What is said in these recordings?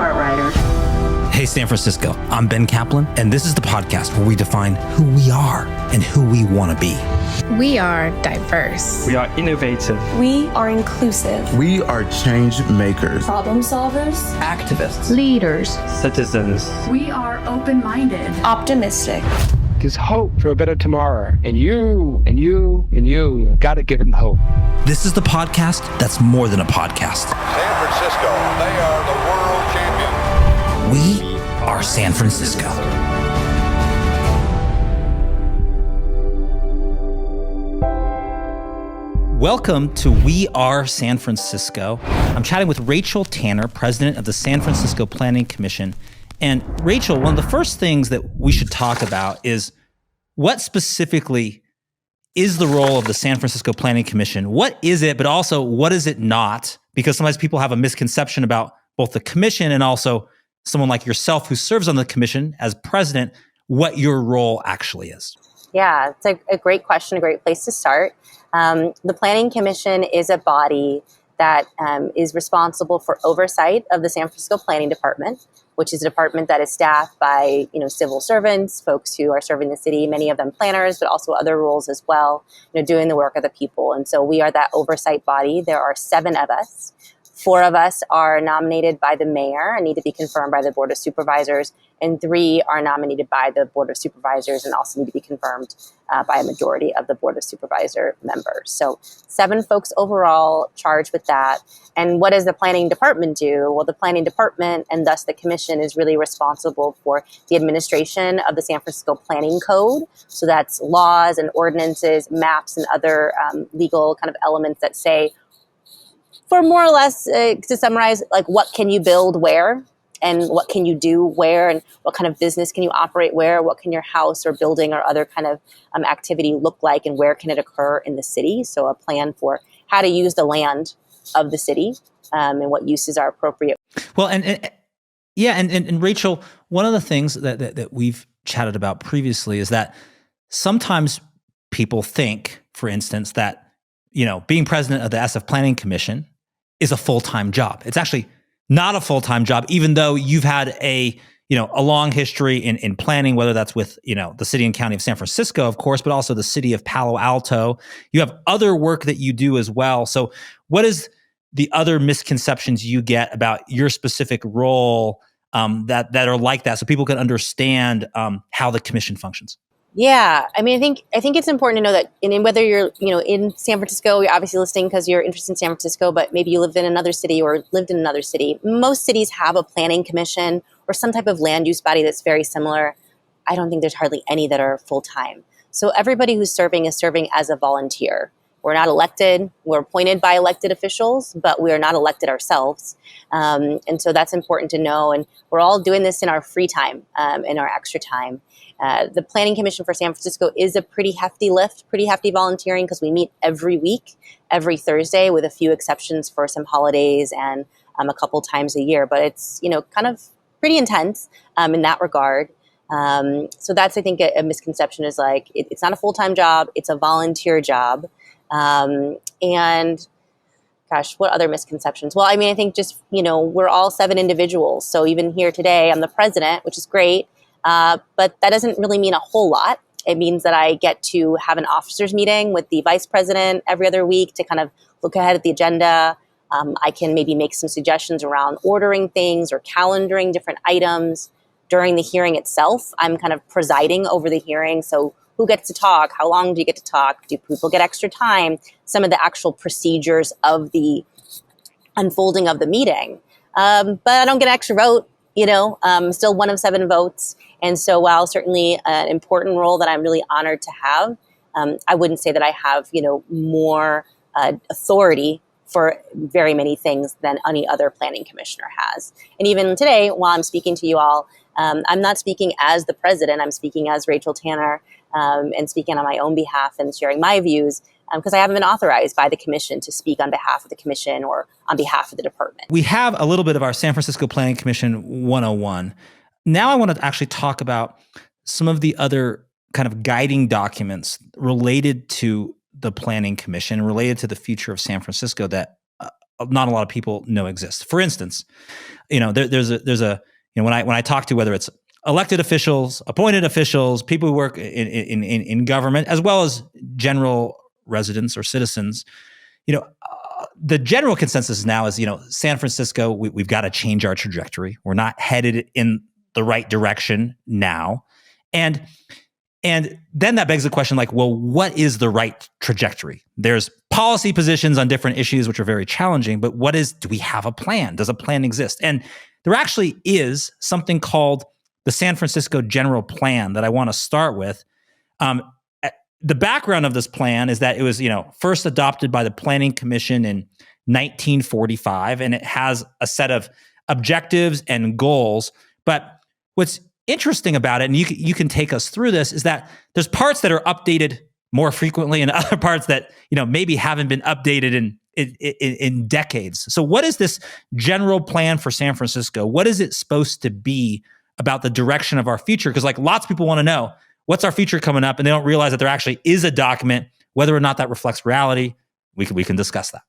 Breitbart writer. Hey, San Francisco, I'm Ben Kaplan, and this is the podcast where we define who we are and who we want to be. We are diverse. We are innovative. We are inclusive. We are change makers. Problem solvers. Activists. Leaders. Citizens. We are open-minded. Optimistic. There's hope for a better tomorrow. And you gotta give them hope. This is the podcast that's more than a podcast. San Francisco, they are the world champions. We are San Francisco. Welcome to We Are San Francisco. I'm chatting with Rachael Tanner, president of the San Francisco Planning Commission. And Rachael, one of the first things that we should talk about is what specifically is the role of the San Francisco Planning Commission? What is it, but also what is it not? Because sometimes people have a misconception about both the commission and also someone like yourself who serves on the commission as president, what your role actually is. Yeah, it's a great question, a great place to start. The Planning Commission is a body that is responsible for oversight of the San Francisco Planning Department, which is a department that is staffed by civil servants, folks who are serving the city, many of them planners, but also other roles as well, doing the work of the people. And so we are that oversight body. There are 7 of us. 4 of us are nominated by the mayor and need to be confirmed by the Board of Supervisors, and 3 are nominated by the Board of Supervisors and also need to be confirmed by a majority of the Board of Supervisor members. So 7 folks overall charged with that. And what does the planning department do? Well, the planning department and thus the commission is really responsible for the administration of the San Francisco Planning Code. So that's laws and ordinances, maps, and other legal kind of elements that say, for more or less, to summarize, like what can you build where and what can you do where and what kind of business can you operate where, what can your house or building or other kind of activity look like and where can it occur in the city. So a plan for how to use the land of the city and what uses are appropriate. Well, and Rachael, one of the things that we've chatted about previously is that sometimes people think, for instance, that being president of the SF Planning Commission is a full-time job. It's actually not a full-time job, even though you've had a long history in planning, whether that's with, the city and county of San Francisco, of course, but also the city of Palo Alto. You have other work that you do as well. So what is the other misconceptions you get about your specific role that are like that so people can understand how the commission functions? Yeah, I mean, I think it's important to know that whether you're, in San Francisco, you're obviously listening because you're interested in San Francisco, but maybe you live in another city or lived in another city. Most cities have a planning commission or some type of land use body that's very similar. I don't think there's hardly any that are full-time. So everybody who's serving is serving as a volunteer. We're not elected. We're appointed by elected officials, but we are not elected ourselves. And so that's important to know. And we're all doing this in our free time, in our extra time. The Planning Commission for San Francisco is a pretty hefty lift, pretty hefty volunteering because we meet every week, every Thursday, with a few exceptions for some holidays and a couple times a year. But it's, kind of pretty intense in that regard. So that's, I think, a misconception is like, it's not a full-time job, it's a volunteer job. And gosh, what other misconceptions? Well, I mean, I think just, we're all 7 individuals. So even here today, I'm the president, which is great. But that doesn't really mean a whole lot. It means that I get to have an officers meeting with the vice president every other week to kind of look ahead at the agenda. I can maybe make some suggestions around ordering things or calendaring different items during the hearing itself. I'm kind of presiding over the hearing. So who gets to talk? How long do you get to talk? Do people get extra time? Some of the actual procedures of the unfolding of the meeting. But I don't get an extra vote. I'm still one of 7 votes. And so while certainly an important role that I'm really honored to have, I wouldn't say that I have, more authority for very many things than any other planning commissioner has. And even today, while I'm speaking to you all, I'm not speaking as the president. I'm speaking as Rachael Tanner and speaking on my own behalf and sharing my views because I haven't been authorized by the commission to speak on behalf of the commission or on behalf of the department. We have a little bit of our San Francisco Planning Commission 101. Now I want to actually talk about some of the other kind of guiding documents related to the Planning Commission, related to the future of San Francisco that not a lot of people know exist. For instance, there's a when I talk to, whether it's elected officials, appointed officials, people who work in government, as well as general residents or citizens, the general consensus now is, San Francisco, we've got to change our trajectory. We're not headed in the right direction now. And then that begs the question, well, what is the right trajectory? There's policy positions on different issues, which are very challenging, but do we have a plan? Does a plan exist? And there actually is something called the San Francisco General Plan that I want to start with. The background of this plan is that it was, first adopted by the Planning Commission in 1945, and it has a set of objectives and goals. But what's interesting about it, and you can take us through this, is that there's parts that are updated more frequently and other parts that, maybe haven't been updated in decades. So what is this general plan for San Francisco? What is it supposed to be about the direction of our future? Because lots of people want to know, what's our future coming up? And they don't realize that there actually is a document, whether or not that reflects reality. We can discuss that.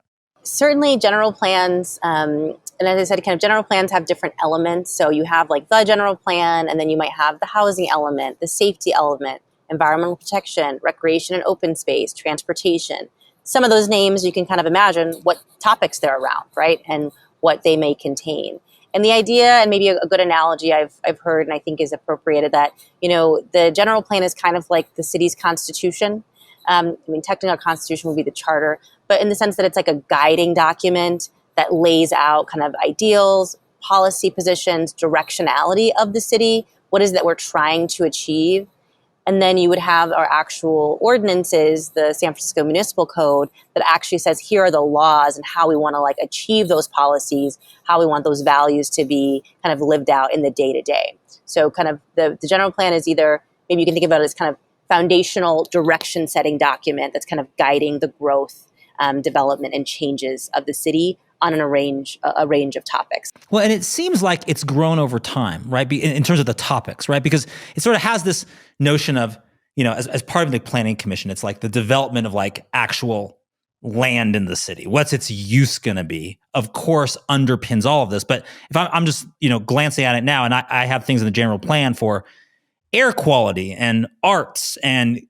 Certainly general plans, and as I said, kind of general plans have different elements. So you have the general plan, and then you might have the housing element, the safety element, environmental protection, recreation and open space, transportation. Some of those names you can kind of imagine what topics they're around, right? And what they may contain. And the idea, and maybe a good analogy I've heard and I think is appropriate, that, the general plan is kind of like the city's constitution. Technically our constitution would be the charter, but in the sense that it's like a guiding document that lays out kind of ideals, policy positions, directionality of the city, what is that we're trying to achieve. And then you would have our actual ordinances, the San Francisco Municipal Code, that actually says here are the laws and how we want to achieve those policies, how we want those values to be kind of lived out in the day-to-day. So kind of the general plan is either, maybe you can think about it as kind of foundational direction-setting document that's kind of guiding the growth, development, and changes of the city on a range of topics. Well, and it seems like it's grown over time, right? In terms of the topics, right? Because it sort of has this notion of, as part of the Planning Commission, it's the development of actual land in the city. What's its use going to be? Of course, underpins all of this. But if I'm just, glancing at it now, and I have things in the general plan for air quality and arts and,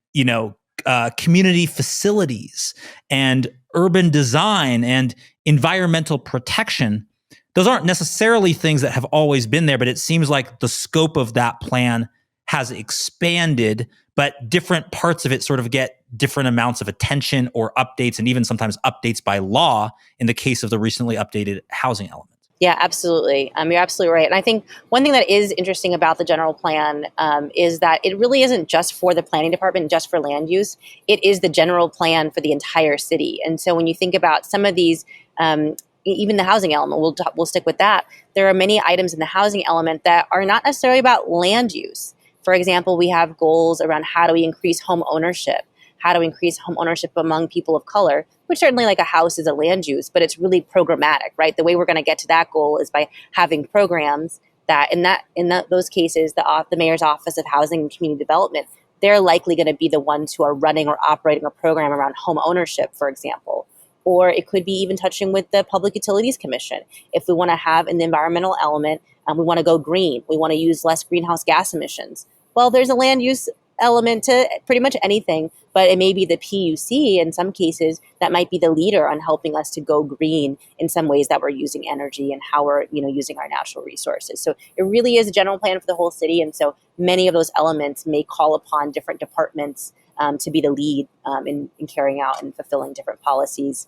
community facilities and urban design and environmental protection. Those aren't necessarily things that have always been there, but it seems like the scope of that plan has expanded, but different parts of it sort of get different amounts of attention or updates, and even sometimes updates by law in the case of the recently updated housing element. Yeah, absolutely. You're absolutely right. And I think one thing that is interesting about the general plan is that it really isn't just for the planning department, just for land use. It is the general plan for the entire city. And so when you think about some of these, even the housing element, we'll stick with that. There are many items in the housing element that are not necessarily about land use. For example, we have goals around how do we increase home ownership, how to increase home ownership among people of color, which certainly a house is a land use, but it's really programmatic, right? The way we're going to get to that goal is by having programs that in those cases, the mayor's office of housing and community development, they're likely going to be the ones who are running or operating a program around home ownership, for example. Or it could be even touching with the Public Utilities Commission. If we want to have an environmental element, we want to go green, we want to use less greenhouse gas emissions. Well, there's a land use element to pretty much anything, but it may be the PUC in some cases that might be the leader on helping us to go green in some ways that we're using energy and how we're using our natural resources. So it really is a general plan for the whole city, and so many of those elements may call upon different departments to be the lead in carrying out and fulfilling different policies,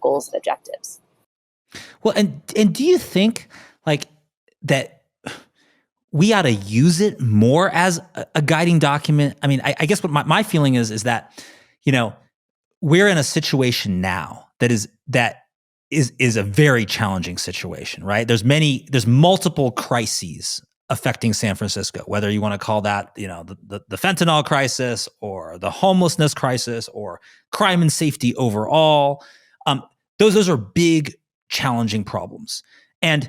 goals, and objectives. Well, and do you think that we ought to use it more as a guiding document? I mean, I guess what my feeling is that, we're in a situation now that is a very challenging situation, right? There's multiple crises affecting San Francisco, whether you want to call that, the fentanyl crisis or the homelessness crisis or crime and safety overall. Those are big, challenging problems. And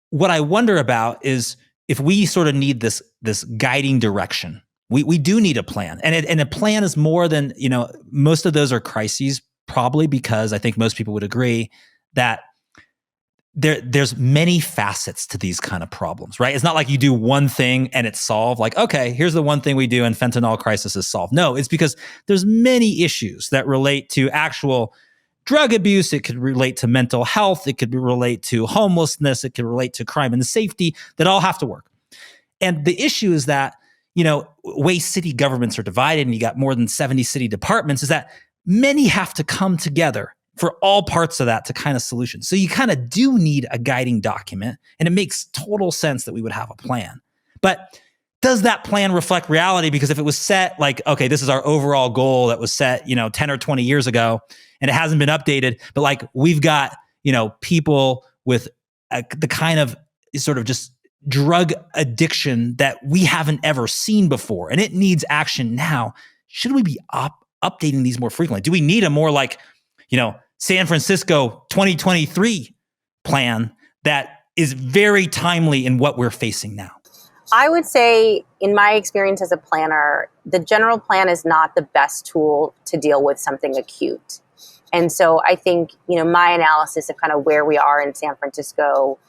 what I wonder about is, if we sort of need this guiding direction, we do need a plan. And a plan is more than, most of those are crises, probably because I think most people would agree that there's many facets to these kind of problems, right? It's not like you do one thing and it's solved. Like, okay, here's the one thing we do and fentanyl crisis is solved. No, it's because there's many issues that relate to actual drug abuse. It could relate to mental health. It could relate to homelessness. It could relate to crime and safety that all have to work. And the issue is that, way city governments are divided and you got more than 70 city departments is that many have to come together for all parts of that to kind of solution. So you kind of do need a guiding document, and it makes total sense that we would have a plan. But does that plan reflect reality? Because if it was set like, okay, this is our overall goal that was set, 10 or 20 years ago, and it hasn't been updated, but like we've got, people with the kind of sort of just drug addiction that we haven't ever seen before, and it needs action now. Should we be updating these more frequently? Do we need a more like, San Francisco 2023 plan that is very timely in what we're facing now? I would say, in my experience as a planner, the general plan is not the best tool to deal with something acute. And so I think, my analysis of kind of where we are in San Francisco,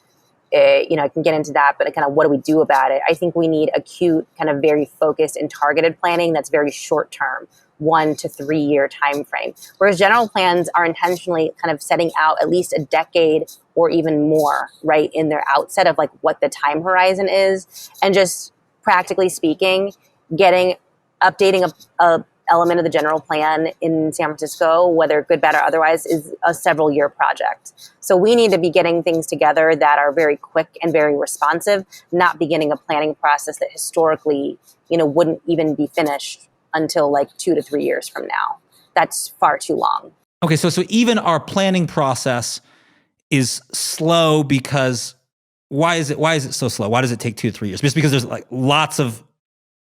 I can get into that, but kind of what do we do about it? I think we need acute, kind of very focused and targeted planning that's very short term, 1 to 3 year time frame. Whereas general plans are intentionally kind of setting out at least a decade or even more, right, in their outset of like what the time horizon is, and just practically speaking, updating a element of the general plan in San Francisco, whether good, bad, or otherwise, is a several year project. So we need to be getting things together that are very quick and very responsive, not beginning a planning process that historically, wouldn't even be finished until like 2 to 3 years from now. That's far too long. Okay, so even our planning process is slow because why is it so slow? Why does it take 2 to 3 years? Just because there's like lots of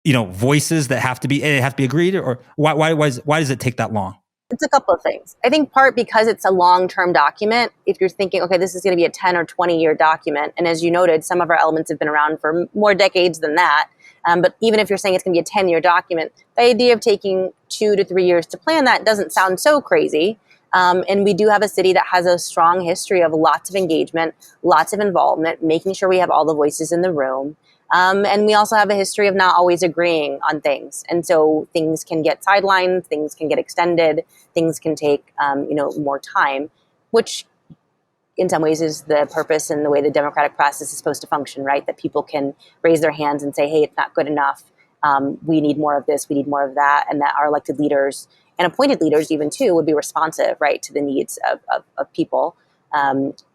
voices that have to be agreed, or why does it take that long? It's a couple of things. I think part because it's a long-term document. If you're thinking, okay, this is going to be a 10 or 20-year document, and as you noted, some of our elements have been around for more decades than that. But even if you're saying it's going to be a 10-year document, the idea of taking 2 to 3 years to plan that doesn't sound so crazy. And we do have a city that has a strong history of lots of engagement, lots of involvement, making sure we have all the voices in the room. And we also have a history of not always agreeing on things. And so things can get sidelined, things can get extended, things can take, more time, which in some ways is the purpose and the way the democratic process is supposed to function, right? That people can raise their hands and say, hey, it's not good enough. We need more of this, we need more of that. And that our elected leaders and appointed leaders even too would be responsive, right, to the needs of people.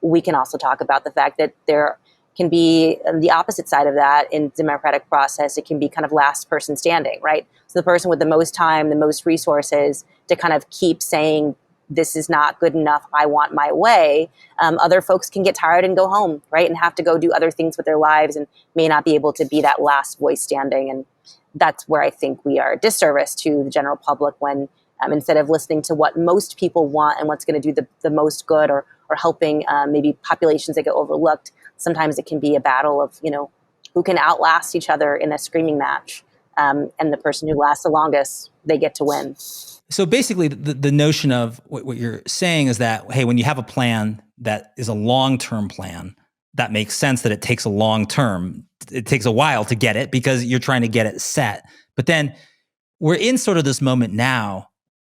We can also talk about the fact that there can be the opposite side of that in democratic process. It can be kind of last person standing, right? So the person with the most time, the most resources to kind of keep saying, this is not good enough, I want my way. Other folks can get tired and go home, right? And have to go do other things with their lives and may not be able to be that last voice standing. And that's where I think we are a disservice to the general public when instead of listening to what most people want and what's going to do the most good or helping maybe populations that get overlooked, sometimes it can be a battle of, who can outlast each other in a screaming match. And the person who lasts the longest, they get to win. So basically, the notion of what you're saying is that, hey, when you have a plan that is a long-term plan, that makes sense that it takes a long term. It takes a while to get it because you're trying to get it set. But then we're in sort of this moment now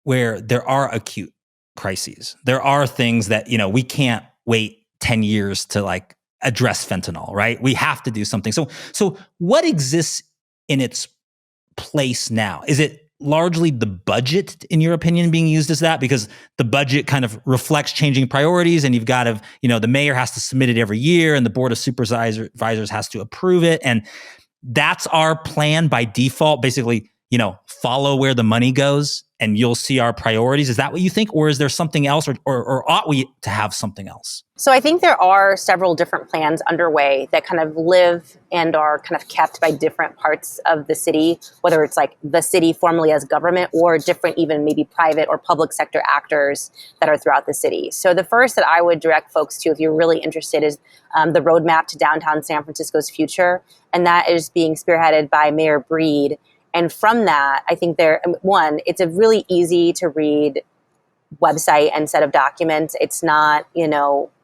where there are acute crises. There are things that, we can't wait 10 years to like address fentanyl, right? We have to do something. So what exists in its place now? Is it largely the budget, in your opinion, being used as that? Because the budget kind of reflects changing priorities, and you've got to, the mayor has to submit it every year, and the board of supervisors has to approve it. And that's our plan by default, basically, follow where the money goes and you'll see our priorities. Is that what you think? Or is there something else, or ought we to have something else? So I think there are several different plans underway that kind of live and are kind of kept by different parts of the city, whether it's like the city formally as government or different even maybe private or public sector actors that are throughout the city. So the first that I would direct folks to, if you're really interested, is the roadmap to downtown San Francisco's future. And that is being spearheaded by Mayor Breed. And from that, I think it's a really easy to read website and set of documents. It's not,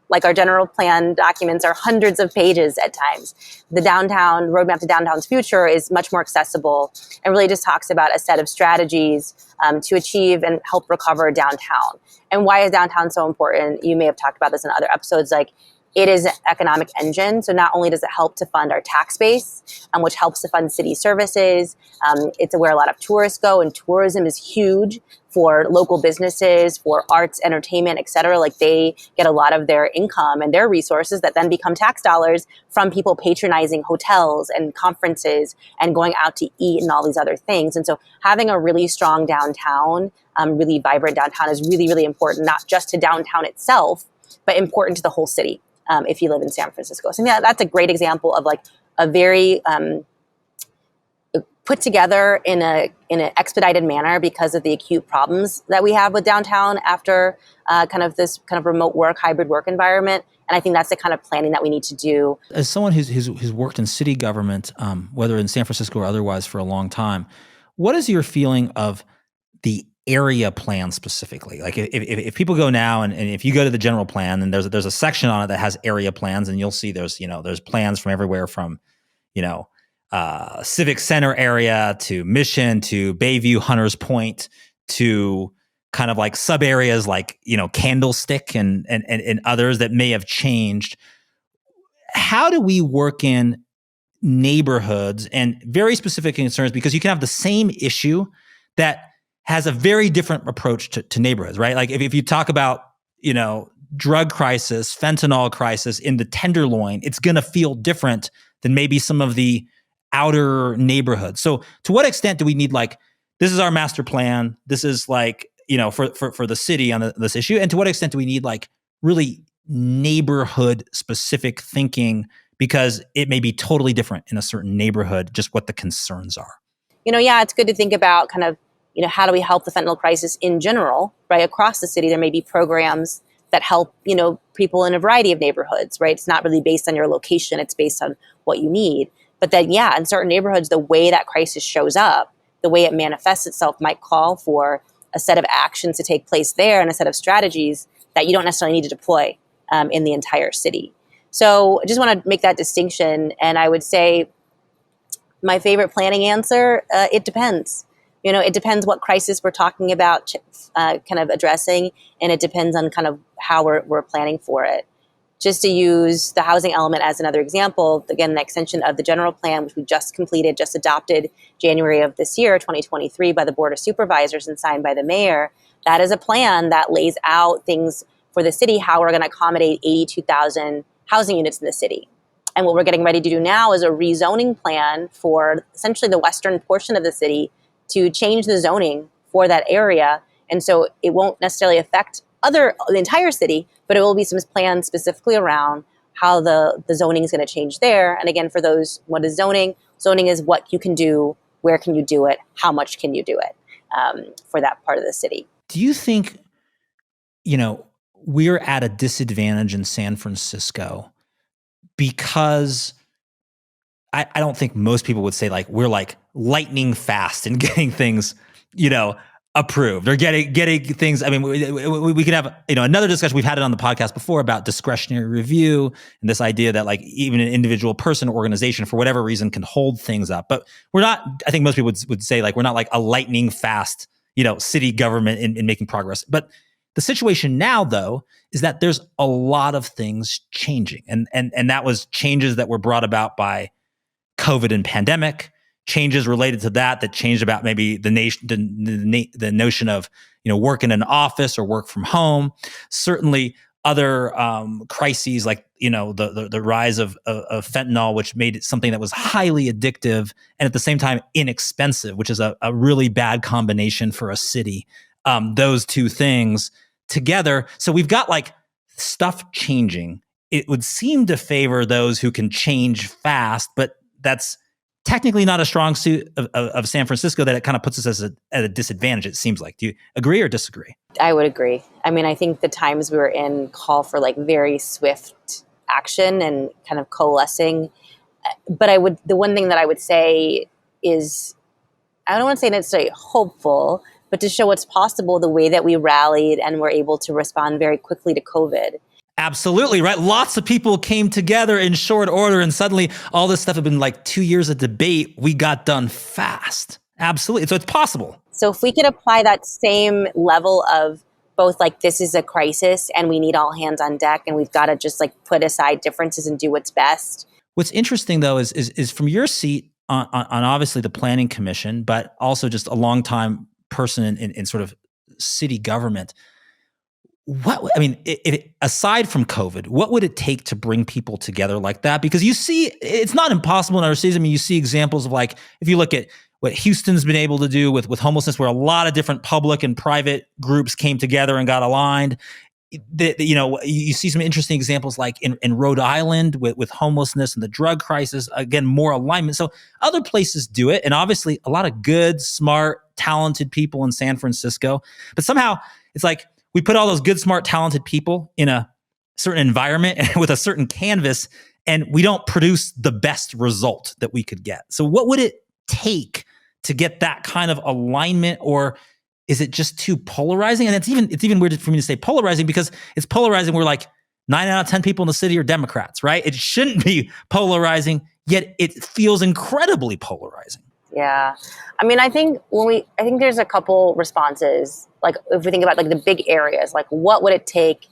Like our general plan documents are hundreds of pages at times. The downtown roadmap to downtown's future is much more accessible and really just talks about a set of strategies to achieve and help recover downtown. And why is downtown so important? You may have talked about this in other episodes. Like, it is an economic engine. So not only does it help to fund our tax base, which helps to fund city services, it's where a lot of tourists go, and tourism is huge for local businesses, for arts, entertainment, et cetera. Like, they get a lot of their income and their resources that then become tax dollars from people patronizing hotels and conferences and going out to eat and all these other things. And so having a really strong downtown, really vibrant downtown is really, really important, not just to downtown itself, but important to the whole city. If you live in San Francisco. So yeah, that's a great example of like a very put together in an expedited manner because of the acute problems that we have with downtown after kind of this kind of remote work, hybrid work environment. And I think that's the kind of planning that we need to do. As someone who's worked in city government, whether in San Francisco or otherwise for a long time, what is your feeling of the area plan specifically? Like if people go now and if you go to the general plan, and there's a section on it that has area plans, and you'll see there's plans from everywhere from, Civic Center area to Mission to Bayview, Hunters Point to kind of like sub areas like, Candlestick and others that may have changed. How do we work in neighborhoods and very specific concerns? Because you can have the same issue that has a very different approach to neighborhoods, right? Like if you talk about, drug crisis, fentanyl crisis in the Tenderloin, it's going to feel different than maybe some of the outer neighborhoods. So to what extent do we need this is our master plan, this is for the city on this issue, and to what extent do we need really neighborhood specific thinking, because it may be totally different in a certain neighborhood, just what the concerns are? It's good to think about kind of, how do we help the fentanyl crisis in general, right? Across the city, there may be programs that help, people in a variety of neighborhoods, right? It's not really based on your location. It's based on what you need. But then, in certain neighborhoods, the way that crisis shows up, the way it manifests itself might call for a set of actions to take place there and a set of strategies that you don't necessarily need to deploy in the entire city. So I just want to make that distinction. And I would say my favorite planning answer, it depends. It depends what crisis we're talking about kind of addressing, and it depends on kind of how we're planning for it. Just to use the housing element as another example, again, the extension of the general plan, which we just adopted January of this year, 2023, by the Board of Supervisors and signed by the mayor, that is a plan that lays out things for the city, how we're going to accommodate 82,000 housing units in the city. And what we're getting ready to do now is a rezoning plan for essentially the western portion of the city to change the zoning for that area. And so it won't necessarily affect the entire city, but it will be some plans specifically around how the zoning is going to change there. And again, for those, what is zoning? Zoning is what you can do, where can you do it, how much can you do it for that part of the city. Do you think, we're at a disadvantage in San Francisco because I don't think most people would say we're lightning fast in getting things, approved or getting things. I mean, we can have, another discussion. We've had it on the podcast before about discretionary review and this idea that even an individual person or organization for whatever reason can hold things up. But we're not, I think most people would say we're not a lightning fast, city government in making progress. But the situation now, though, is that there's a lot of things changing. And that was changes that were brought about by COVID and pandemic, changes related to that changed about maybe the notion of, work in an office or work from home. Certainly other crises like, the rise of fentanyl, which made it something that was highly addictive and at the same time inexpensive, which is a really bad combination for a city. Those two things together. So we've got stuff changing. It would seem to favor those who can change fast, but that's technically not a strong suit of San Francisco, that it kind of puts us at a disadvantage, it seems like. Do you agree or disagree? I would agree. I mean, I think the times we were in call for very swift action and kind of coalescing. But the one thing that I would say is, I don't want to say necessarily hopeful, but to show what's possible, the way that we rallied and were able to respond very quickly to COVID. Absolutely, right? Lots of people came together in short order, and suddenly all this stuff had been like 2 years of debate. We got done fast. Absolutely. So it's possible. So if we could apply that same level of both like this is a crisis and we need all hands on deck and we've got to just like put aside differences and do what's best. What's interesting though is from your seat on obviously the planning commission, but also just a longtime person in sort of city government. Aside from COVID, what would it take to bring people together like that? Because you see, it's not impossible in other cities. I mean, you see examples of like, if you look at what Houston's been able to do with homelessness, where a lot of different public and private groups came together and got aligned. You see some interesting examples like in Rhode Island with homelessness and the drug crisis. Again, more alignment. So other places do it. And obviously a lot of good, smart, talented people in San Francisco. But somehow it's like, we put all those good, smart, talented people in a certain environment and with a certain canvas, and we don't produce the best result that we could get. So what would it take to get that kind of alignment, or is it just too polarizing? And it's even weird for me to say polarizing, because it's polarizing. We're like 9 out of 10 people in the city are Democrats, right? It shouldn't be polarizing, yet it feels incredibly polarizing. Yeah. I mean, I think there's a couple responses. Like if we think about like the big areas, like what would it take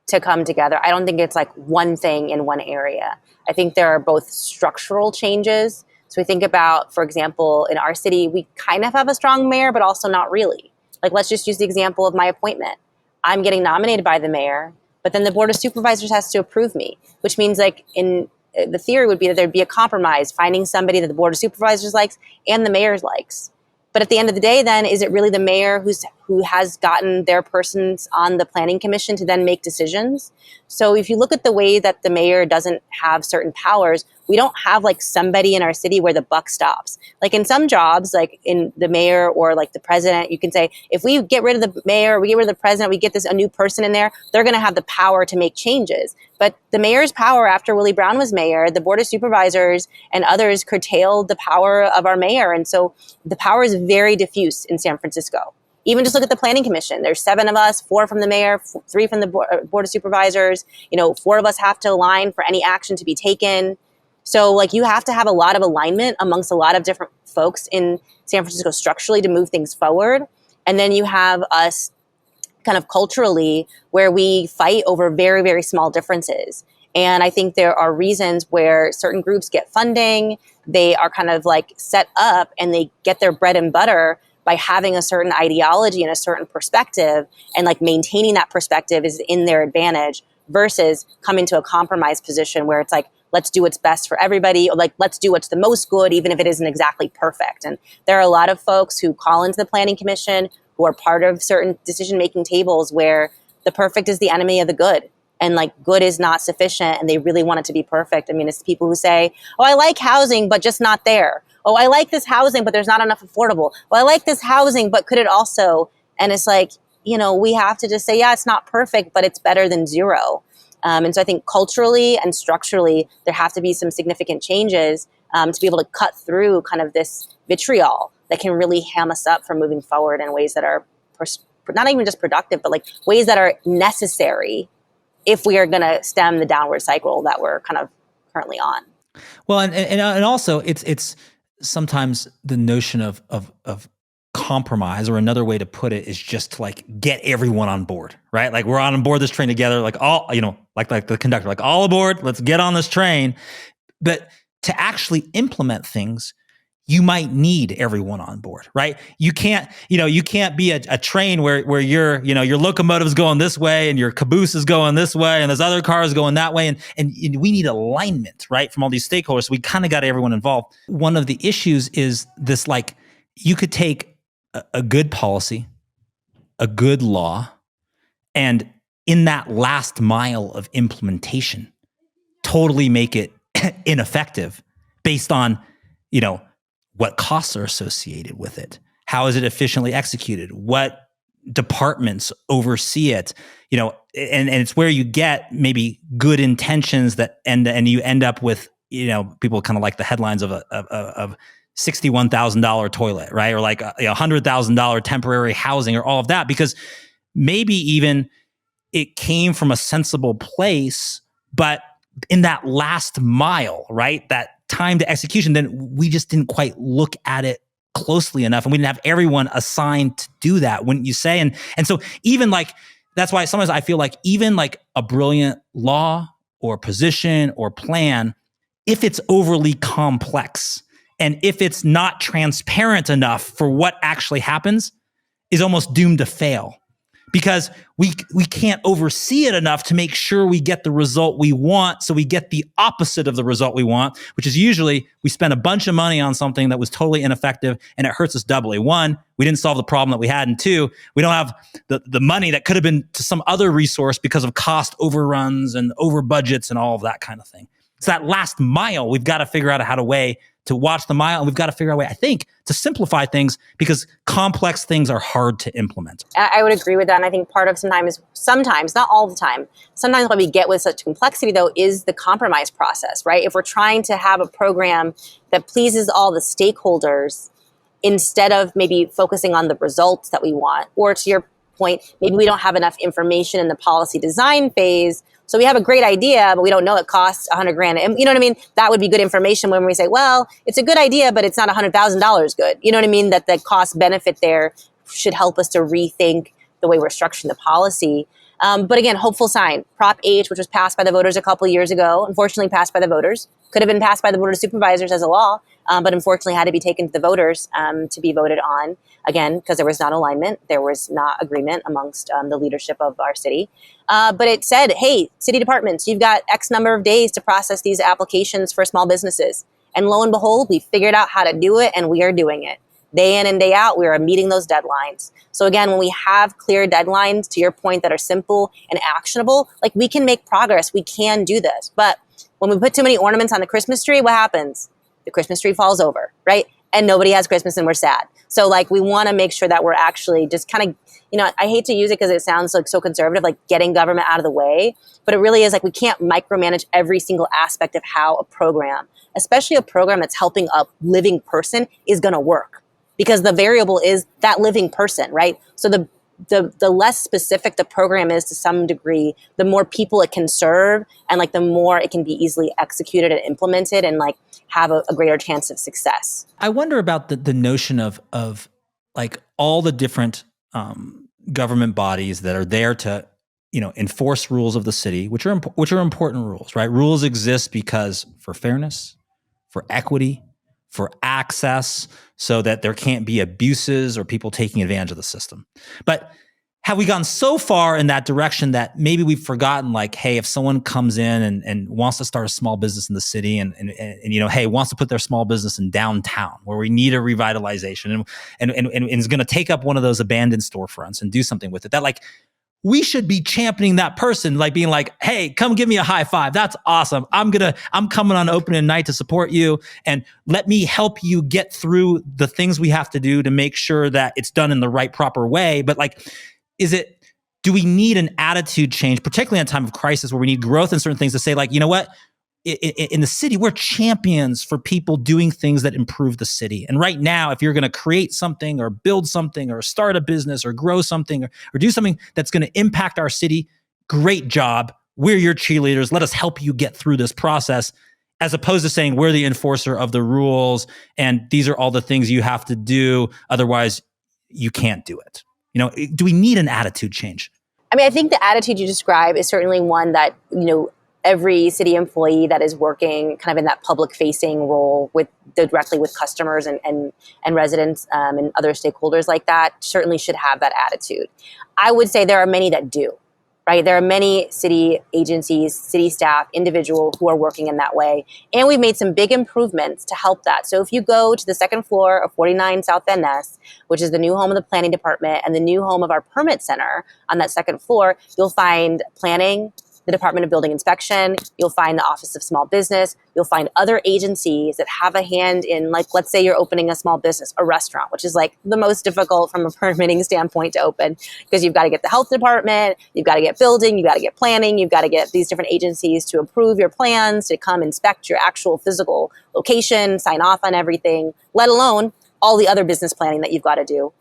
to come together? I don't think it's like one thing in one area. I think there are both structural changes. So we think about, for example, in our city, we kind of have a strong mayor, but also not really. Like, let's just use the example of my appointment. I'm getting nominated by the mayor, but then the Board of Supervisors has to approve me, which means like the theory would be that there'd be a compromise, finding somebody that the Board of Supervisors likes and the mayor likes. But at the end of the day, then, is it really the mayor who has gotten their persons on the planning commission to then make decisions? So if you look at the way that the mayor doesn't have certain powers, we don't have like somebody in our city where the buck stops. Like in some jobs, like in the mayor or like the president, you can say, if we get rid of the mayor, we get rid of the president, we get a new person in there, they're going to have the power to make changes. But the mayor's power after Willie Brown was mayor, the Board of Supervisors and others curtailed the power of our mayor. And so the power is very diffuse in San Francisco. Even just look at the planning commission. There's 7 of us, 4 from the mayor, 3 from the Board of Supervisors. 4 of us have to align for any action to be taken. So like you have to have a lot of alignment amongst a lot of different folks in San Francisco structurally to move things forward. And then you have us kind of culturally where we fight over very, very small differences. And I think there are reasons where certain groups get funding, they are kind of like set up and they get their bread and butter by having a certain ideology and a certain perspective, and like maintaining that perspective is in their advantage versus coming to a compromise position where it's like, let's do what's best for everybody, or like, let's do what's the most good, even if it isn't exactly perfect. And there are a lot of folks who call into the planning commission who are part of certain decision-making tables where the perfect is the enemy of the good. And like good is not sufficient and they really want it to be perfect. I mean, it's people who say, oh, I like housing, but just not there. Oh, I like this housing, but there's not enough affordable. Well, I like this housing, but could it also? And it's like, we have to just say, yeah, it's not perfect, but it's better than zero. And so I think culturally and structurally, there have to be some significant changes to be able to cut through kind of this vitriol that can really ham us up for moving forward in ways that are not even just productive, but like ways that are necessary if we are going to stem the downward cycle that we're kind of currently on. Well, and also it's sometimes the notion of compromise, or another way to put it is just to like get everyone on board, right? Like we're on board this train together, like all, like the conductor, like all aboard, let's get on this train. But to actually implement things, you might need everyone on board, right? You can't be a train where your locomotive's going this way and your caboose is going this way and there's other cars going that way. And we need alignment, right? From all these stakeholders. So we kind of got everyone involved. One of the issues is this, like, you could take a good policy, a good law, and in that last mile of implementation, totally make it ineffective based on, what costs are associated with it. How is it efficiently executed? What departments oversee it? And it's where you get maybe good intentions and you end up with, people kind of like the headlines of $61,000 toilet, right? Or like $100,000 temporary housing, or all of that, because maybe even it came from a sensible place, but in that last mile, right? That time to execution, then we just didn't quite look at it closely enough, and we didn't have everyone assigned to do that, wouldn't you say? And so even like, that's why sometimes I feel like even like a brilliant law or position or plan, if it's overly complex and if it's not transparent enough for what actually happens, is almost doomed to fail, because we can't oversee it enough to make sure we get the result we want. So we get the opposite of the result we want, which is usually we spend a bunch of money on something that was totally ineffective, and it hurts us doubly. One, we didn't solve the problem that we had. And two, we don't have the money that could have been to some other resource because of cost overruns and over budgets and all of that kind of thing. It's that last mile we've got to figure out how to watch the mile. And we've got to figure out a way, I think, to simplify things, because complex things are hard to implement. I would agree with that. And I think part of sometimes, not all the time, sometimes what we get with such complexity, though, is the compromise process, right? If we're trying to have a program that pleases all the stakeholders, instead of maybe focusing on the results that we want, or to your point, maybe we don't have enough information in the policy design phase. So we have a great idea, but we don't know it costs $100,000. And you know what I mean? That would be good information when we say, well, it's a good idea, but it's not $100,000 good. You know what I mean? That the cost benefit there should help us to rethink the way we're structuring the policy. But again, hopeful sign. Prop H, which was passed by the voters a couple of years ago, unfortunately passed by the voters, could have been passed by the Board of Supervisors as a law, but unfortunately had to be taken to the voters to be voted on, again, because there was not alignment. There was not agreement amongst the leadership of our city. But it said, hey, city departments, you've got X number of days to process these applications for small businesses. And lo and behold, we figured out how to do it, and we are doing it. Day in and day out, we are meeting those deadlines. So again, when we have clear deadlines, to your point, that are simple and actionable, like, we can make progress. We can do this. But when we put too many ornaments on the Christmas tree, what happens? The Christmas tree falls over, right? And nobody has Christmas, and we're sad. So like, we want to make sure that we're actually just kind of, I hate to use it because it sounds like so conservative, like getting government out of the way, but it really is like, we can't micromanage every single aspect of how a program, especially a program that's helping a living person, is going to work. Because the variable is that living person, right? So the less specific the program is to some degree, the more people it can serve, and like the more it can be easily executed and implemented, and like have a greater chance of success. I wonder about the notion of like all the different government bodies that are there to enforce rules of the city, which are important rules, right? Rules exist because for fairness, for equity, for access, so that there can't be abuses or people taking advantage of the system. But have we gone so far in that direction that maybe we've forgotten, like, hey, if someone comes in and wants to start a small business in the city and hey, wants to put their small business in downtown where we need a revitalization and is going to take up one of those abandoned storefronts and do something with it, that like, we should be championing that person, like being like, hey, come give me a high five. That's awesome. I'm coming on opening night to support you, and let me help you get through the things we have to do to make sure that it's done in the right, proper way. But like, do we need an attitude change, particularly in a time of crisis where we need growth in certain things, to say like, you know what? In the city, we're champions for people doing things that improve the city. And right now, if you're going to create something or build something or start a business or grow something or do something that's going to impact our city, great job. We're your cheerleaders. Let us help you get through this process, as opposed to saying we're the enforcer of the rules and these are all the things you have to do. Otherwise, you can't do it. Do we need an attitude change? I mean, I think the attitude you describe is certainly one that, every city employee that is working kind of in that public facing role directly with customers and residents and other stakeholders like that certainly should have that attitude. I would say there are many that do, right? There are many city agencies, city staff, individuals who are working in that way. And we've made some big improvements to help that. So if you go to the second floor of 49 South Van Ness, which is the new home of the planning department and the new home of our permit center on that second floor, you'll find planning, the Department of Building Inspection, you'll find the Office of Small Business, you'll find other agencies that have a hand in, like, let's say you're opening a small business, a restaurant, which is like the most difficult from a permitting standpoint to open, because you've got to get the health department, you've got to get building, you've got to get planning, you've got to get these different agencies to approve your plans, to come inspect your actual physical location, sign off on everything, let alone all the other business planning that you've got to do.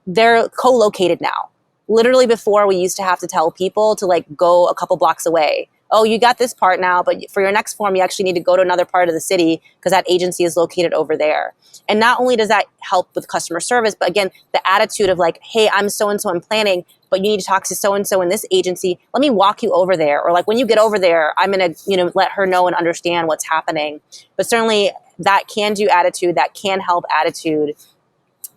They're co-located now literally before we used to have to tell people to like go a couple blocks away. Oh, you got this part now, but for your next form, you actually need to go to another part of the city because that agency is located over there. And not only does that help with customer service, but again, the attitude of like, hey, I'm so-and-so in planning, but you need to talk to so-and-so in this agency. Let me walk you over there. Or like when you get over there, I'm going to, let her know and understand what's happening. But certainly that can-do attitude, that can help attitude.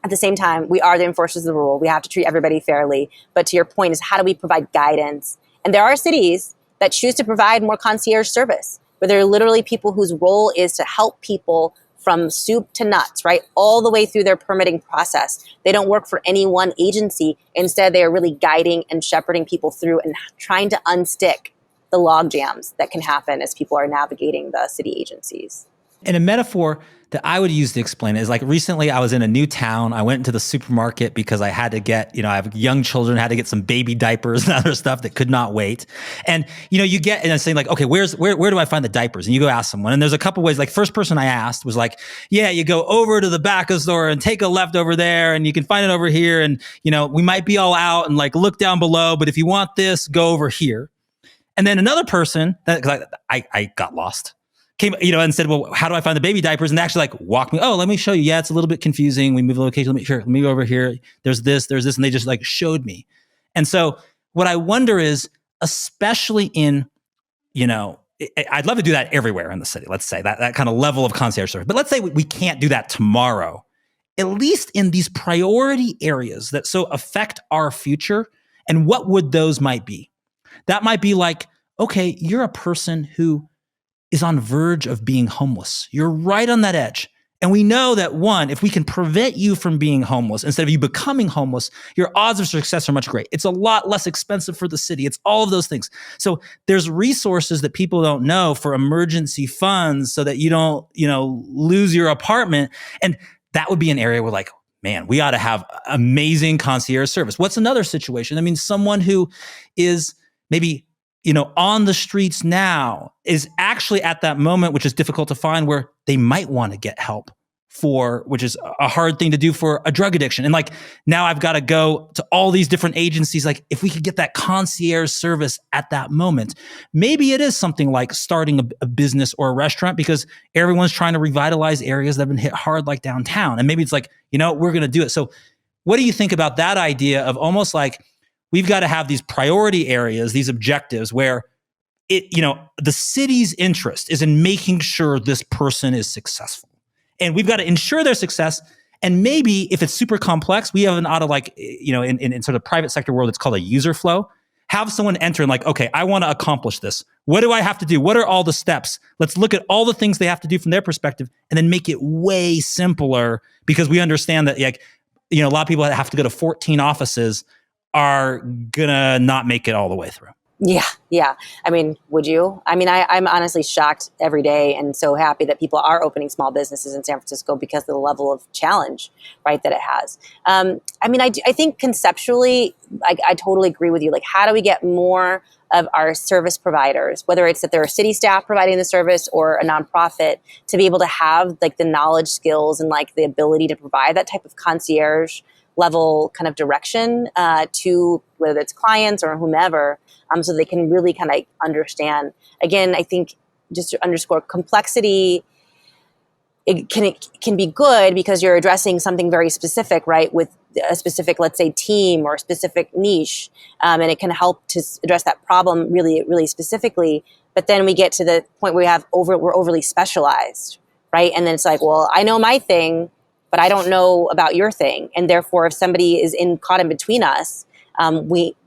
At the same time, we are the enforcers of the rule. We have to treat everybody fairly. But to your point is, how do we provide guidance? And there are cities that choose to provide more concierge service, where there are literally people whose role is to help people from soup to nuts, right? All the way through their permitting process. They don't work for any one agency. Instead, they are really guiding and shepherding people through and trying to unstick the log jams that can happen as people are navigating the city agencies. And a metaphor that I would use to explain it is like recently I was in a new town. I went into the supermarket because I had to get, I have young children, had to get some baby diapers and other stuff that could not wait. And, you get, and I'm saying like, okay, where do I find the diapers? And you go ask someone. And there's a couple ways, like first person I asked was like, yeah, you go over to the back of the store and take a left over there and you can find it over here. And, we might be all out and like look down below, but if you want this, go over here. And then another person because I got lost. Came, and said, well, how do I find the baby diapers? And they actually like walk me, oh, let me show you. Yeah, it's a little bit confusing. We move the location. Let me go over here. There's this. And they just like showed me. And so what I wonder is, especially in, I'd love to do that everywhere in the city. Let's say that kind of level of concierge service. But let's say we can't do that tomorrow, at least in these priority areas that so affect our future. And what would those might be? That might be like, okay, you're a person who is on verge of being homeless. You're right on that edge. And we know that one, if we can prevent you from being homeless, instead of you becoming homeless, your odds of success are much greater. It's a lot less expensive for the city. It's all of those things. So there's resources that people don't know for emergency funds so that you don't, lose your apartment. And that would be an area where like, man, we ought to have amazing concierge service. What's another situation? I mean, someone who is maybe on the streets now is actually at that moment, which is difficult to find, where they might want to get help for, which is a hard thing to do for a drug addiction. And like, now I've got to go to all these different agencies. Like if we could get that concierge service at that moment, maybe it is something like starting a business or a restaurant because everyone's trying to revitalize areas that have been hit hard like downtown. And maybe it's like, we're going to do it. So what do you think about that idea of almost like, we've got to have these priority areas, these objectives where the city's interest is in making sure this person is successful. And we've got to ensure their success. And maybe if it's super complex, we have an auto like, in sort of private sector world, it's called a user flow. Have someone enter and like, okay, I want to accomplish this. What do I have to do? What are all the steps? Let's look at all the things they have to do from their perspective and then make it way simpler because we understand that like, a lot of people that have to go to 14 offices are gonna not make it all the way through. Yeah. I mean, would you? I mean, I'm honestly shocked every day and so happy that people are opening small businesses in San Francisco because of the level of challenge, right, that it has. I think conceptually, I totally agree with you. Like, how do we get more of our service providers, whether it's that they're a city staff providing the service or a nonprofit, to be able to have like the knowledge, skills, and like the ability to provide that type of concierge level kind of direction to whether it's clients or whomever, so they can really kind of understand. Again, I think just to underscore complexity, it can be good because you're addressing something very specific, right, with a specific, let's say, team or a specific niche, and it can help to address that problem really, really specifically. But then we get to the point where we're overly specialized, right? And then it's like, well, I know my thing, but I don't know about your thing. And therefore, if somebody is caught in between us,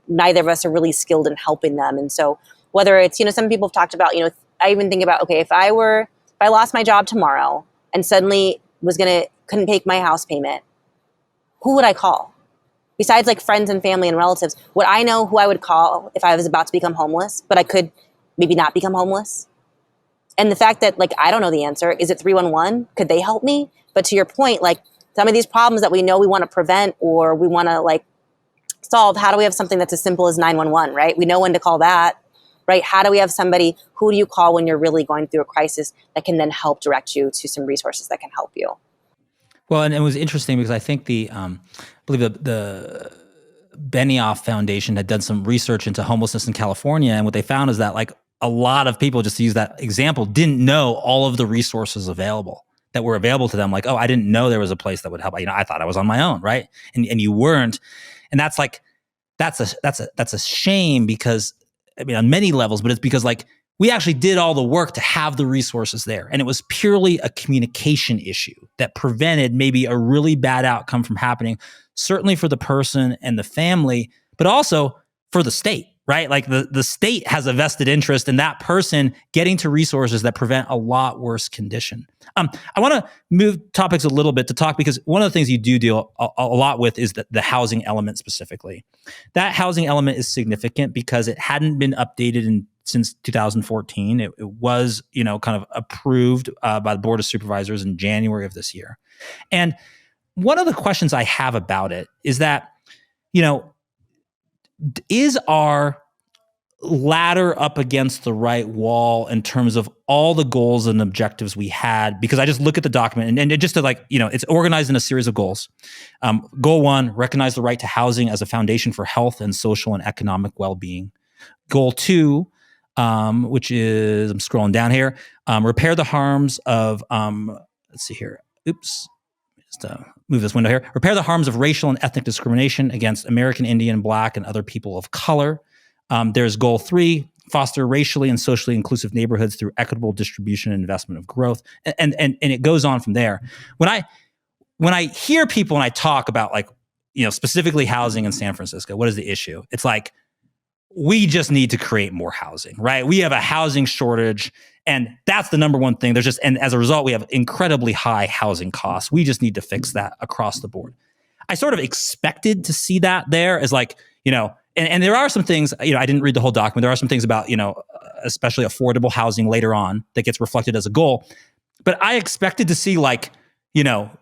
neither of us are really skilled in helping them. And so whether it's, some people have talked about, I even think about, okay, if I lost my job tomorrow and suddenly couldn't pay my house payment, who would I call? Besides like friends and family and relatives, would I know who I would call if I was about to become homeless, but I could maybe not become homeless? And the fact that like, I don't know the answer, is it 311? Could they help me? But to your point, like some of these problems that we know we want to prevent or we want to like solve, how do we have something that's as simple as 911, right? We know when to call that, right? How do we have somebody, who do you call when you're really going through a crisis that can then help direct you to some resources that can help you? Well, and it was interesting because I think I believe the Benioff Foundation had done some research into homelessness in California, and what they found is that like a lot of people, just to use that example, didn't know all of the resources that were available to them. Like, oh, I didn't know there was a place that would help. I thought I was on my own, right? And you weren't, and that's a shame because I mean on many levels, but it's because like we actually did all the work to have the resources there, and it was purely a communication issue that prevented maybe a really bad outcome from happening. Certainly for the person and the family, but also for the state, right? Like the state has a vested interest in that person getting to resources that prevent a lot worse condition. I want to move topics a little bit to talk, because one of the things you do deal a lot with is the housing element specifically. That housing element is significant because it hadn't been updated since 2014. It was, kind of approved by the Board of Supervisors in January of this year. And one of the questions I have about it is that, is our ladder up against the right wall in terms of all the goals and objectives we had? Because I just look at the document and just to it's organized in a series of goals. Goal 1, recognize the right to housing as a foundation for health and social and economic well-being. Goal 2, which is, I'm scrolling down here, repair the harms of, let's see here. Oops. Just move this window here. Repair the harms of racial and ethnic discrimination against American Indian, Black, and other people of color. There's goal 3, foster racially and socially inclusive neighborhoods through equitable distribution and investment of growth. And it goes on from there. When I hear people and I talk about specifically housing in San Francisco, what is the issue? It's like, we just need to create more housing, right? We have a housing shortage, and that's the number one thing. And as a result, we have incredibly high housing costs. We just need to fix that across the board. I sort of expected to see that there as and there are some things, I didn't read the whole document. There are some things about, especially affordable housing later on that gets reflected as a goal. But I expected to see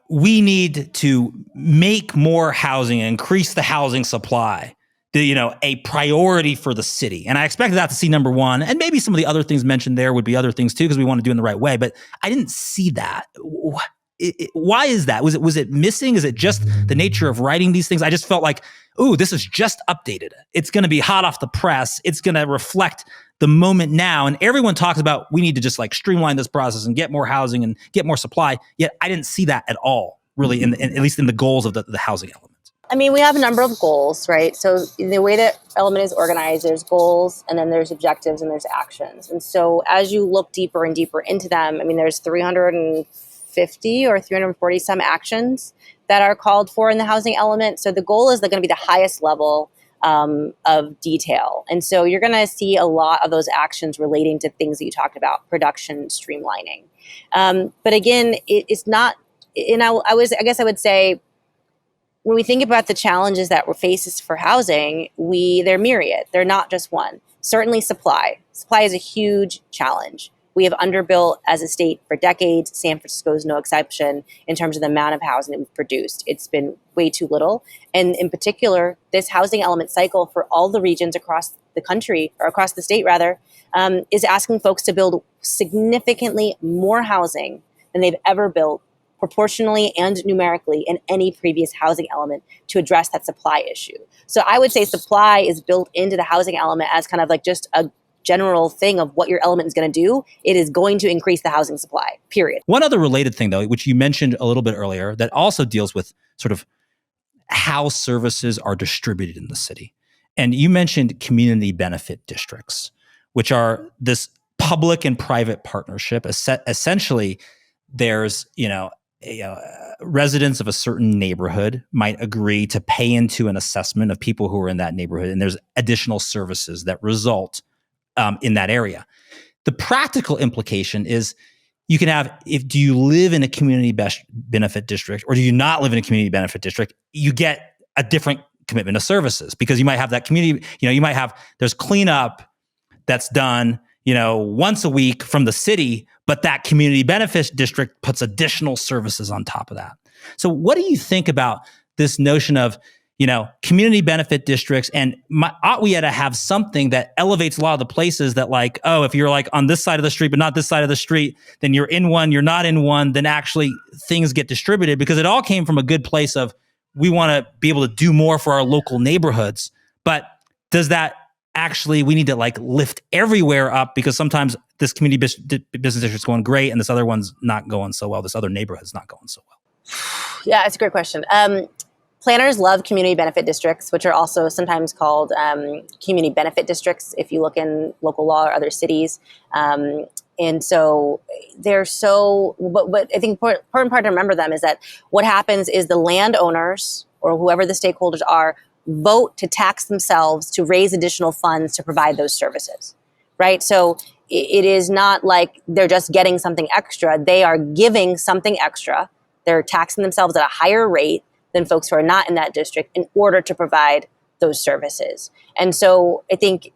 we need to make more housing and increase the housing supply, a priority for the city. And I expected that to see number 1. And maybe some of the other things mentioned there would be other things too, because we want to do it in the right way. But I didn't see that. Why is that? Was it missing? Is it just the nature of writing these things? I just felt like, ooh, this is just updated. It's going to be hot off the press. It's going to reflect the moment now. And everyone talks about we need to just streamline this process and get more housing and get more supply. Yet I didn't see that at all, really, at least in the goals of the housing element. I mean, we have a number of goals, right? So the way that element is organized, there's goals, and then there's objectives, and there's actions. And so as you look deeper and deeper into them, I mean, there's 350 or 340 some actions that are called for in the housing element. So the goal is going to be the highest level of detail. And so you're going to see a lot of those actions relating to things that you talked about, production, streamlining. But again, it's not, and I guess I would say, when we think about the challenges that we're faced for housing, they're myriad. They're not just one. Certainly supply. Supply is a huge challenge. We have underbuilt as a state for decades. San Francisco is no exception in terms of the amount of housing that we've produced. It's been way too little. And in particular, this housing element cycle for all the regions across the country, or across the state rather, is asking folks to build significantly more housing than they've ever built, proportionally and numerically, in any previous housing element to address that supply issue. So I would say supply is built into the housing element as kind of just a general thing of what your element is going to do. It is going to increase the housing supply, period. One other related thing, though, which you mentioned a little bit earlier, that also deals with sort of how services are distributed in the city. And you mentioned community benefit districts, which are this public and private partnership. Essentially, there's, residents of a certain neighborhood might agree to pay into an assessment of people who are in that neighborhood, and there's additional services that result in that area. The practical implication is you can have, do you live in a community benefit district or do you not live in a community benefit district, you get a different commitment of services, because you might have that community, there's cleanup that's done, once a week from the city, but that community benefit district puts additional services on top of that. So what do you think about this notion of, community benefit districts, and ought we to have something that elevates a lot of the places that if you're on this side of the street, but not this side of the street, then you're in one, you're not in one, then actually things get distributed, because it all came from a good place of we want to be able to do more for our local neighborhoods. But does that actually, we need to like lift everywhere up, because sometimes this community business district is going great and this other one's not going so well. This other neighborhood's not going so well. Yeah, it's a great question. Planners love community benefit districts, which are also sometimes called community benefit districts if you look in local law or other cities. And so they're so, but I think important part to remember them is that what happens is the landowners or whoever the stakeholders are vote to tax themselves to raise additional funds to provide those services, right? So it is not like they're just getting something extra. They are giving something extra. They're taxing themselves at a higher rate than folks who are not in that district in order to provide those services. And so I think,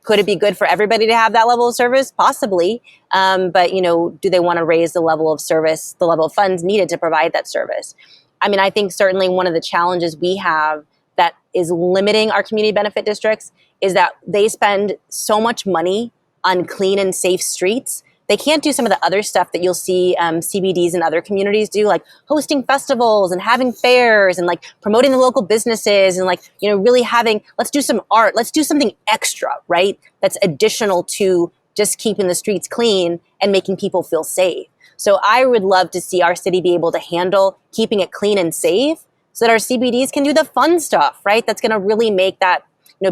could it be good for everybody to have that level of service? Possibly. But, do they want to raise the level of service, the level of funds needed to provide that service? I mean, I think certainly one of the challenges we have that is limiting our community benefit districts is that they spend so much money on clean and safe streets. They can't do some of the other stuff that you'll see CBDs and other communities do, like hosting festivals and having fairs and like promoting the local businesses and like, really having, let's do some art, let's do something extra, right? That's additional to just keeping the streets clean and making people feel safe. So I would love to see our city be able to handle keeping it clean and safe so that our CBDs can do the fun stuff, right? That's going to really make that,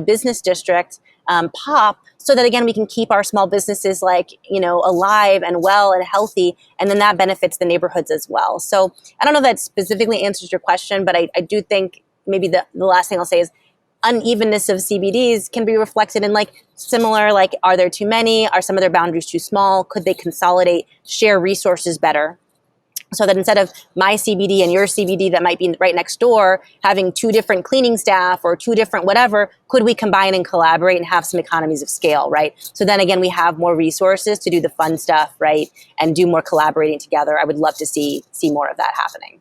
business district pop, so that again we can keep our small businesses alive and well and healthy, and then that benefits the neighborhoods as well. So I don't know if that specifically answers your question, but I do think maybe the last thing I'll say is unevenness of CBDs can be reflected in similar, are there too many? Are some of their boundaries too small? Could they consolidate, share resources better? So that instead of my CBD and your CBD that might be right next door having two different cleaning staff or two different whatever, could we combine and collaborate and have some economies of scale, right? So then again, we have more resources to do the fun stuff, right? And do more collaborating together. I would love to see more of that happening.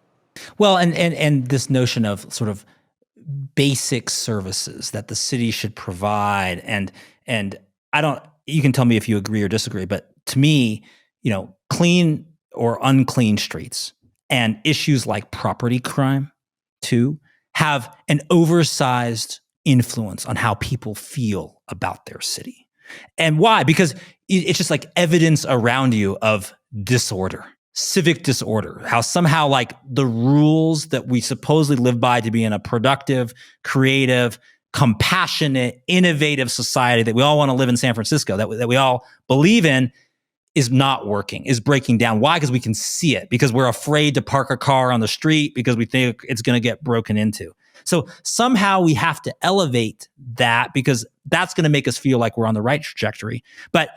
Well, and this notion of sort of basic services that the city should provide, and I don't, you can tell me if you agree or disagree, but to me, clean or unclean streets and issues like property crime too have an oversized influence on how people feel about their city. And why? Because it's just like evidence around you of disorder, civic disorder, how somehow the rules that we supposedly live by to be in a productive, creative, compassionate, innovative society that we all want to live in San Francisco, that we all believe in, is not working, is breaking down. Why? Because we can see it, because we're afraid to park a car on the street because we think it's going to get broken into. So somehow we have to elevate that, because that's going to make us feel like we're on the right trajectory. But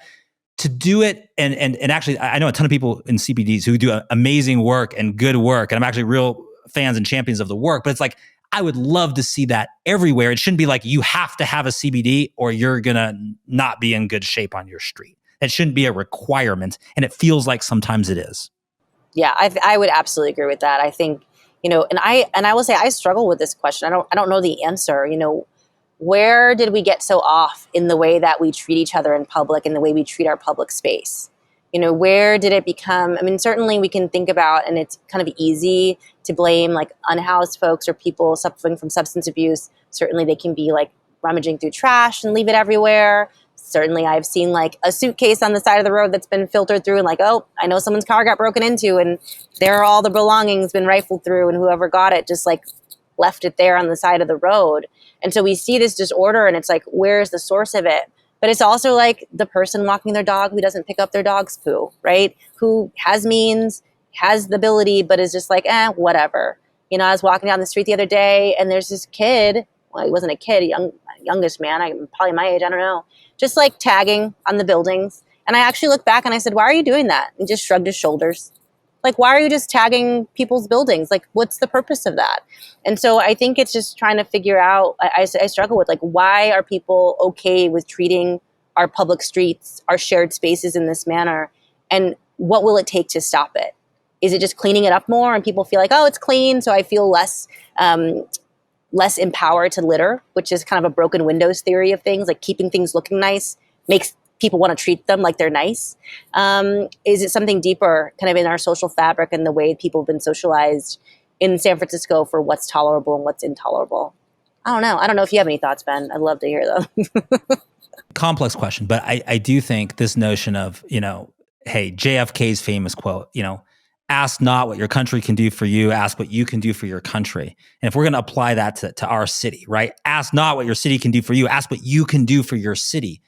to do it, and actually, I know a ton of people in CBDs who do amazing work and good work, and I'm actually real fans and champions of the work, but it's I would love to see that everywhere. It shouldn't be you have to have a CBD or you're going to not be in good shape on your street. It shouldn't be a requirement, and it feels like sometimes it is. Yeah, I would absolutely agree with that. I think, and I will say I struggle with this question. I don't know the answer. Where did we get so off in the way that we treat each other in public and the way we treat our public space? Where did it become? I mean, certainly we can think about, and it's kind of easy to blame unhoused folks or people suffering from substance abuse. Certainly they can be rummaging through trash and leave it everywhere. Certainly I've seen a suitcase on the side of the road that's been filtered through and oh, I know someone's car got broken into and there are all the belongings been rifled through, and whoever got it just left it there on the side of the road. And so we see this disorder, and it's where's the source of it? But it's also the person walking their dog who doesn't pick up their dog's poo, right? Who has means, has the ability, but is just whatever. I was walking down the street the other day and there's this kid, well, he wasn't a kid, youngest man, probably my age, I don't know, just tagging on the buildings. And I actually looked back and I said, why are you doing that? And just shrugged his shoulders. Why are you just tagging people's buildings? What's the purpose of that? And so I think it's just trying to figure out, I struggle with why are people okay with treating our public streets, our shared spaces in this manner? And what will it take to stop it? Is it just cleaning it up more and people feel oh, it's clean, so I feel less empowered to litter, which is kind of a broken windows theory of things, keeping things looking nice makes people want to treat them like they're nice. Is it something deeper kind of in our social fabric and the way people have been socialized in San Francisco for what's tolerable and what's intolerable. I don't know. I don't know if you have any thoughts, Ben. I'd love to hear them. Complex question, but I do think this notion of, hey, JFK's famous quote, ask not what your country can do for you, ask what you can do for your country. And if we're going to apply that to our city, right? Ask not what your city can do for you, ask what you can do for your city.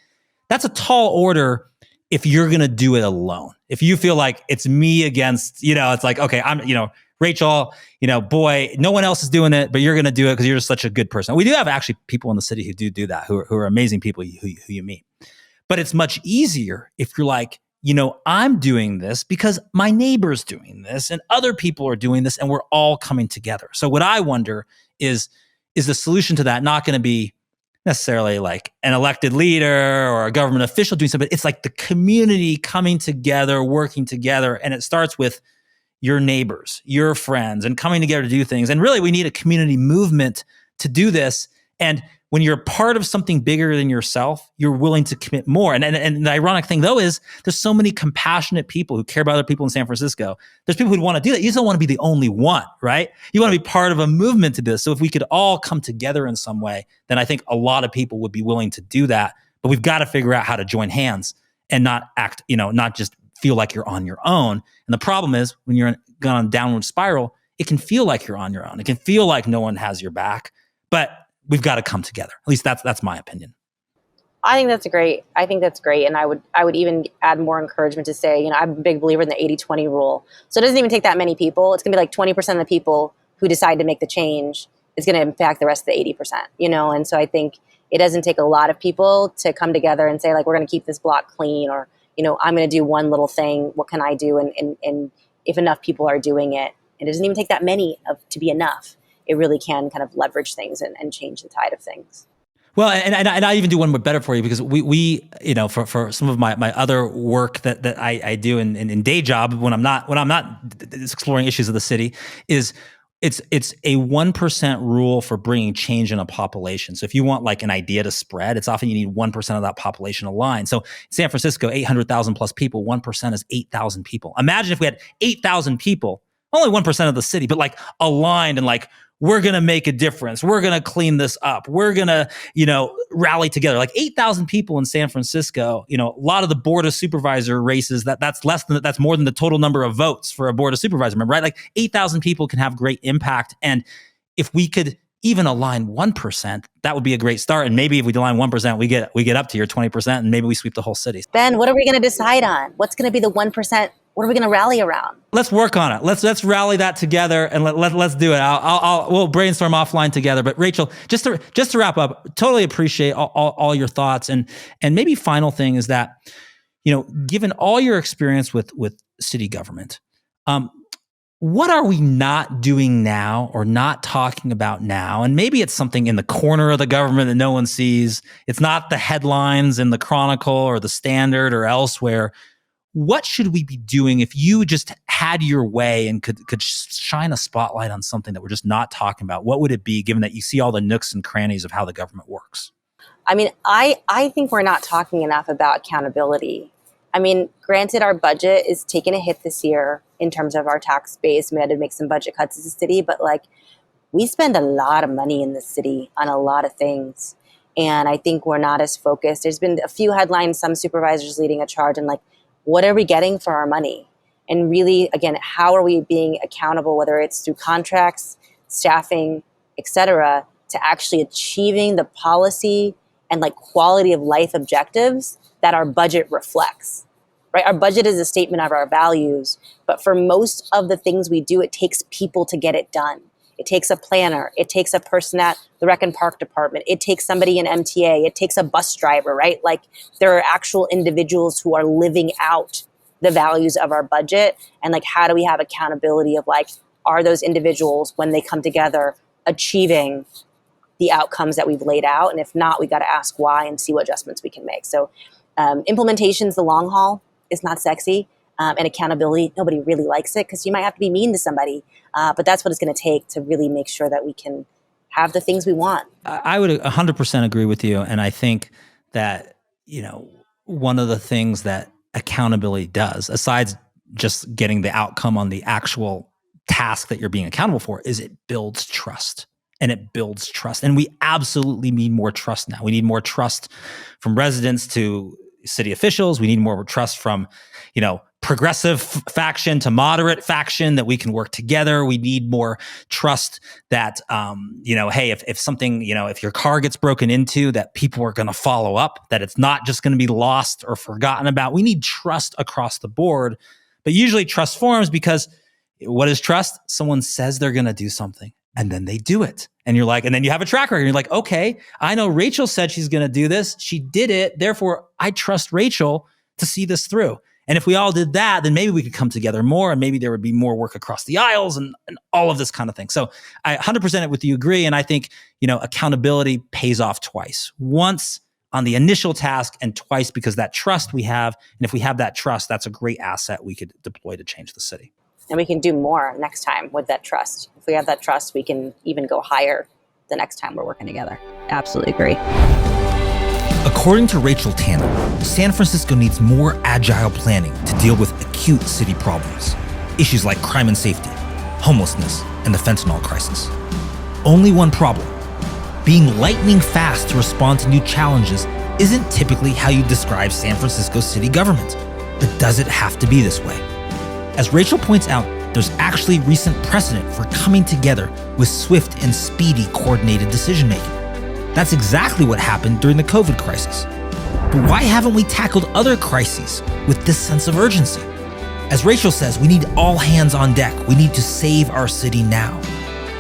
That's a tall order if you're going to do it alone. If you feel like it's me against, it's like, okay, I'm, Rachael, boy, no one else is doing it, but you're going to do it because you're just such a good person. We do have actually people in the city who do that, who are amazing people who you meet. But it's much easier if you're like, I'm doing this because my neighbor's doing this and other people are doing this and we're all coming together. So what I wonder is the solution to that not going to be necessarily like an elected leader or a government official doing something? It's like the community coming together, working together. And it starts with your neighbors, your friends, and coming together to do things. And really, we need a community movement to do this. And when you're part of something bigger than yourself, you're willing to commit more. And the ironic thing, though, is there's so many compassionate people who care about other people in San Francisco. There's people who want to do that. You just don't want to be the only one, right? You want to be part of a movement to do this. So if we could all come together in some way, then I think a lot of people would be willing to do that. But we've got to figure out how to join hands and not act, not just feel like you're on your own. And the problem is when you're gone on a downward spiral, it can feel like you're on your own. It can feel like no one has your back. But we've got to come together. At least that's my opinion. I think that's great. And I would even add more encouragement to say, I'm a big believer in the 80-20 rule. So it doesn't even take that many people. It's going to be like 20% of the people who decide to make the change is going to impact the rest of the 80%, And so I think it doesn't take a lot of people to come together and say, like, we're going to keep this block clean, or, I'm going to do one little thing. What can I do? And if enough people are doing it, it doesn't even take that many to be enough. It really can kind of leverage things and change the tide of things. Well, and I even do one more better for you, because we for some of my other work that I do in day job when I'm not exploring issues of the city, is it's a 1% rule for bringing change in a population. So if you want like an idea to spread, it's often you need 1% of that population aligned. So in San Francisco, 800,000 plus people, 1% is 8,000 people. Imagine if we had 8,000 people, only 1% of the city, but like aligned and like, we're going to make a difference. We're going to clean this up. We're going to, rally together. Like 8,000 people in San Francisco, a lot of the board of supervisor races, that's more than the total number of votes for a board of supervisor member, right? Like 8,000 people can have great impact. And if we could even align 1%, that would be a great start. And maybe if we align 1%, we get up to your 20%, and maybe we sweep the whole city. Ben, what are we going to decide on? What's going to be the 1%? What are we going to rally around? Let's work on it. Let's rally that together, and let's do it. We'll brainstorm offline together. But Rachael, just to wrap up, totally appreciate all your thoughts, and maybe final thing is that, given all your experience with city government, what are we not doing now or not talking about now? And maybe it's something in the corner of the government that no one sees. It's not the headlines in the Chronicle or the Standard or elsewhere. What should we be doing if you just had your way and could shine a spotlight on something that we're just not talking about? What would it be, given that you see all the nooks and crannies of how the government works? I mean, I think we're not talking enough about accountability. I mean, granted, our budget is taking a hit this year in terms of our tax base. We had to make some budget cuts as a city, but like, we spend a lot of money in the city on a lot of things. And I think we're not as focused. There's been a few headlines, some supervisors leading a charge, and like, what are we getting for our money? And really, again, how are we being accountable, whether it's through contracts, staffing, et cetera, to actually achieving the policy and like quality of life objectives that our budget reflects, right? Our budget is a statement of our values, but for most of the things we do, it takes people to get it done. It takes a planner. It takes a person at the Rec and Park Department. It takes somebody in MTA. It takes a bus driver, right? Like, there are actual individuals who are living out the values of our budget. And like, how do we have accountability of like, are those individuals, when they come together, achieving the outcomes that we've laid out? And if not, we got to ask why and see what adjustments we can make. So implementation's the long haul. It's not sexy. And accountability, nobody really likes it because you might have to be mean to somebody. But that's what it's going to take to really make sure that we can have the things we want. I would 100% agree with you. And I think that, one of the things that accountability does, aside just getting the outcome on the actual task that you're being accountable for is it builds trust. And it builds trust. And we absolutely need more trust now. We need more trust from residents to city officials. We need more trust from, progressive faction to moderate faction, that we can work together. We need more trust that, hey, if something, if your car gets broken into, that people are going to follow up, that it's not just going to be lost or forgotten about. We need trust across the board. But usually trust forms because what is trust? Someone says they're going to do something and then they do it. And you're like, and then you have a track record. You're like, okay, I know Rachael said she's going to do this. She did it. Therefore, I trust Rachael to see this through. And if we all did that, then maybe we could come together more, and maybe there would be more work across the aisles and all of this kind of thing. So I 100% with you agree. And I think, accountability pays off twice. Once on the initial task and twice because that trust we have. And if we have that trust, that's a great asset we could deploy to change the city. And we can do more next time with that trust. If we have that trust, we can even go higher the next time we're working together. Absolutely agree. According to Rachael Tanner, San Francisco needs more agile planning to deal with acute city problems. Issues like crime and safety, homelessness, and the fentanyl crisis. Only one problem. Being lightning fast to respond to new challenges isn't typically how you describe San Francisco city government. But does it have to be this way? As Rachael points out, there's actually recent precedent for coming together with swift and speedy coordinated decision-making. That's exactly what happened during the COVID crisis. But why haven't we tackled other crises with this sense of urgency? As Rachael says, we need all hands on deck. We need to save our city now.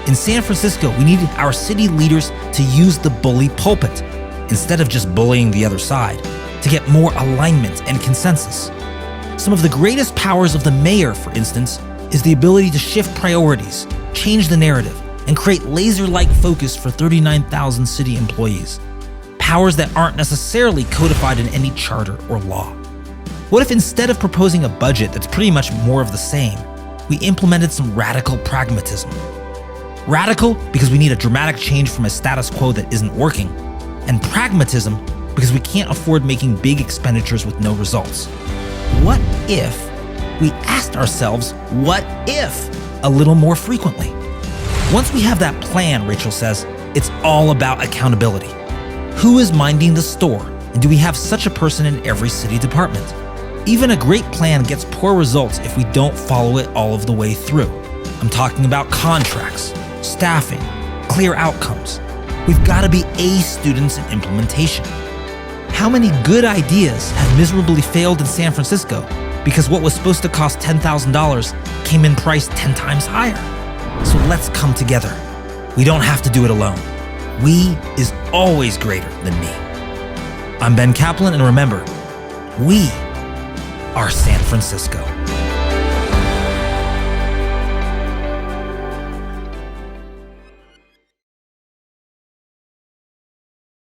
In San Francisco, we needed our city leaders to use the bully pulpit, instead of just bullying the other side, to get more alignment and consensus. Some of the greatest powers of the mayor, for instance, is the ability to shift priorities, change the narrative, and create laser-like focus for 39,000 city employees. Powers that aren't necessarily codified in any charter or law. What if instead of proposing a budget that's pretty much more of the same, we implemented some radical pragmatism? Radical because we need a dramatic change from a status quo that isn't working, and pragmatism because we can't afford making big expenditures with no results. What if we asked ourselves, what if, a little more frequently? Once we have that plan, Rachael says, it's all about accountability. Who is minding the store, and do we have such a person in every city department? Even a great plan gets poor results if we don't follow it all of the way through. I'm talking about contracts, staffing, clear outcomes. We've got to be A students in implementation. How many good ideas have miserably failed in San Francisco because what was supposed to cost $10,000 came in priced 10 times higher? So let's come together. We don't have to do it alone. We is always greater than me. I'm Ben Kaplan, and remember, we are San Francisco.